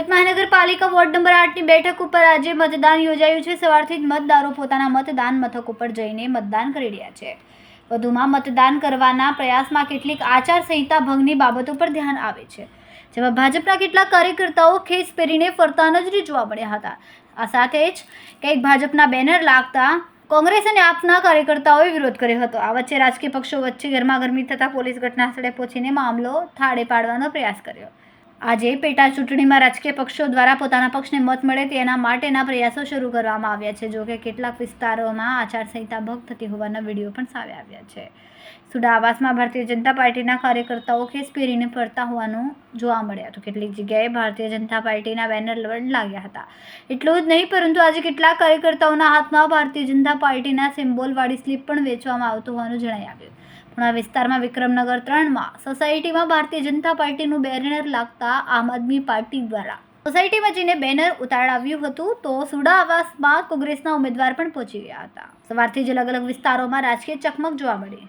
સુરત મહાનગરપાલિકા ward number 8ની બેઠક ઉપર આજે મતદાન યોજાયું છે। સવારથી જ મતદારો પોતાના મતદાન મથક ઉપર જઈને મતદાન કરી રહ્યા છે। વધુમાં મતદાન કરવાના પ્રયાસમાં કેટલીક આચારસંહિતા ભંગની બાબતો પર ધ્યાન આવે છે, જેમાં ભાજપના કેટલાક કાર્યકર્તાઓ ખેસ પહેરીને ફરતા નજરે જોવા મળ્યા હતા। આ સાથે જ કંઈક ભાજપના બેનર લાગતા કોંગ્રેસ અને આપના કાર્યકર્તાઓએ વિરોધ કર્યો હતો। આ વચ્ચે રાજકીય પક્ષો વચ્ચે ગરમાગરમી થતા પોલીસ ઘટનાસ્થળે પહોંચીને મામલો થાળે પાડવાનો પ્રયાસ કર્યો। આજે પેટા ચૂંટણીમાં રાજકીય પક્ષો દ્વારા પોતાના પક્ષને મત મળે તેના માટેના પ્રયાસો શરૂ કરવામાં આવ્યા છે। જોકે કેટલાક વિસ્તારોમાં આચારસંહિતા ભંગ થતી હોવાના વિડીયો પણ સામે આવ્યા છે। સુડા આવાસમાં ભારતીય જનતા પાર્ટીના કાર્યકર્તાઓ ખેસ પહેરીને ફરતા હોવાનું જોવા મળ્યું હતું। કેટલીક જગ્યાએ ભારતીય જનતા પાર્ટીના બેનર પણ લાગ્યા હતા। એટલું જ નહીં, પરંતુ આજે કેટલાક કાર્યકર્તાઓના હાથમાં ભારતીય જનતા પાર્ટીના સિમ્બોલવાળી સ્લીપ પણ વેચવામાં આવતું હોવાનું જણાઈ આવ્યું। પણ આ વિસ્તારમાં વિક્રમનગર 3માં સોસાયટીમાં ભારતીય જનતા પાર્ટીનું બેનર લાગતા આમ આદમી પાર્ટી દ્વારા સોસાયટીમાં જઈને બેનર ઉતારાવ્યું હતું, તો સુડા આવાસમાં કોંગ્રેસના ઉમેદવાર પણ પહોંચી ગયા હતા। સવારથી જ અલગ અલગ વિસ્તારોમાં રાજકીય ચકમક જોવા મળી।